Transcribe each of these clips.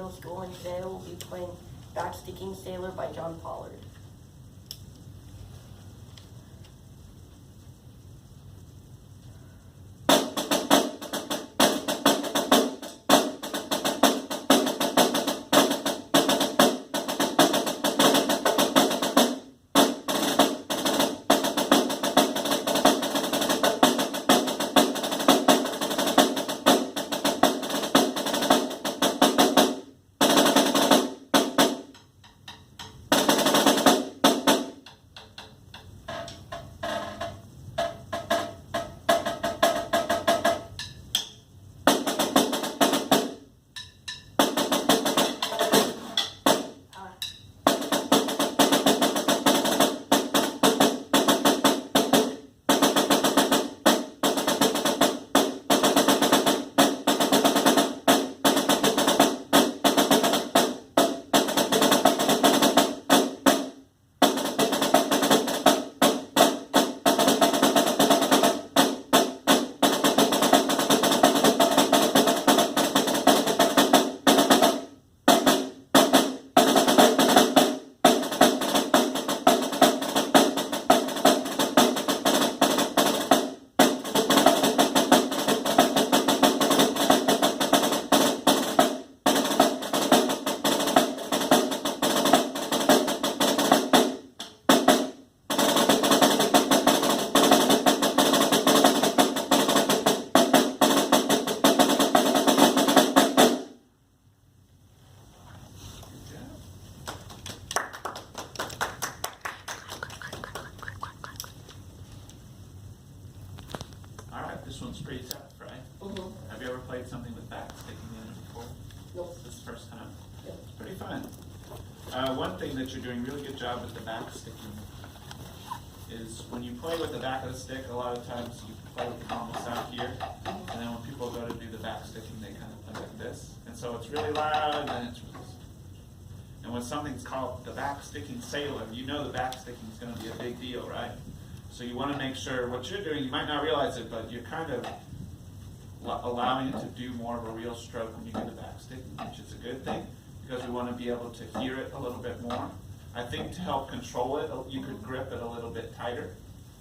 Middle School, and today I will be playing Backsticking Sailor by John Pollard. This one's pretty tough, right? Mm-hmm. Have you ever played something with backsticking in it before? Nope. This is the first time? Yep. It's pretty fun. One thing that you're doing a really good job with the backsticking is when you play with the back of the stick, a lot of times you play with the normal sound here, and then when people go to do the backsticking, they kind of play like this. And so it's really loud, and then it's really soft. And when something's called the backsticking sailor, you know the backsticking is going to be a big deal, right? So you want to make sure what you're doing, you might not realize it, but you're kind of allowing it to do more of a real stroke when you do the backsticking, which is a good thing, because we want to be able to hear it a little bit more. I think to help control it, you could grip it a little bit tighter,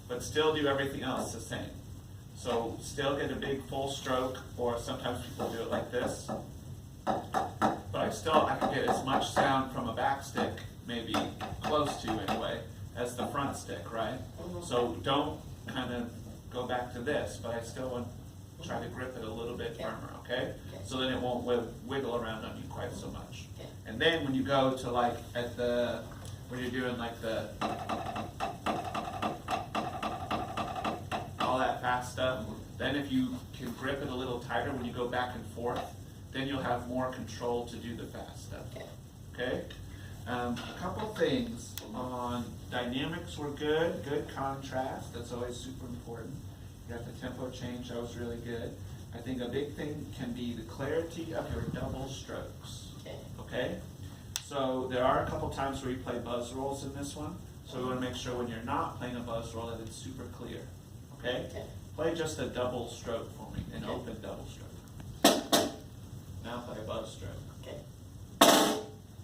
but still do everything else the same. So still get a big full stroke, or sometimes people do it like this. But I can get as much sound from a backstick, maybe close to anyway, as the front stick, right? So don't kind of go back to this, but I still want to try to grip it a little bit firmer, okay? So then it won't wiggle around on you quite so much. And then when you go to like when you're doing like all that fast stuff, then if you can grip it a little tighter when you go back and forth, then you'll have more control to do the fast stuff, okay? A couple things on dynamics were good contrast, that's always super important. You got the tempo change, that was really good. I think a big thing can be the clarity of your double strokes, okay? So there are a couple times where you play buzz rolls in this one, so we want to make sure when you're not playing a buzz roll that it's super clear, okay? Play just a double stroke for me, an open double stroke. Now play a buzz stroke.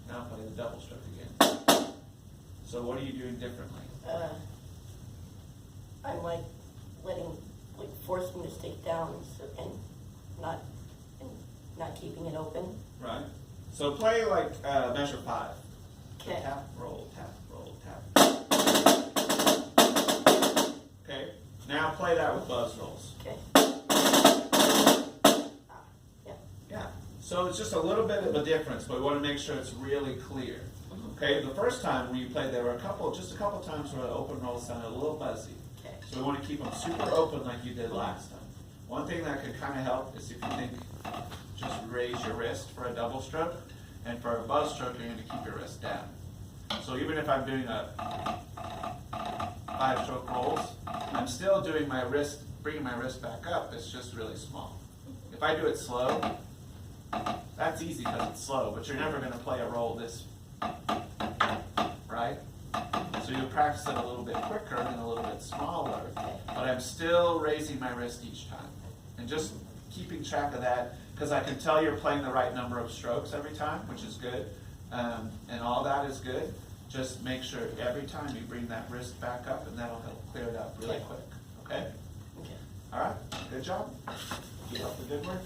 Now play the double stroke again. So what are you doing differently? I'm like forcing the stick down and not keeping it open. Right. So play like measure 5. So Okay. tap, roll, tap. Okay. Now play that with buzz rolls. Okay. Yeah. So it's just a little bit of a difference, but we want to make sure it's really clear. Okay. The first time when you played, there were just a couple times where the open rolls sounded a little buzzy. Okay. So we want to keep them super open like you did last time. One thing that could kind of help is if you think, just raise your wrist for a double stroke, and for a buzz stroke, you're going to keep your wrist down. So even if I'm doing a 5-stroke rolls, I'm still doing my wrist, bringing my wrist back up. It's just really small. If I do it slow, that's easy because it's slow, but you're never going to play a roll this, right? So you'll practice it a little bit quicker and a little bit smaller, but I'm still raising my wrist each time. And just keeping track of that, because I can tell you're playing the right number of strokes every time, which is good, and all that is good. Just make sure every time you bring that wrist back up, and that'll help clear it up really quick. Okay? Okay. All right. Good job. Keep up the good work.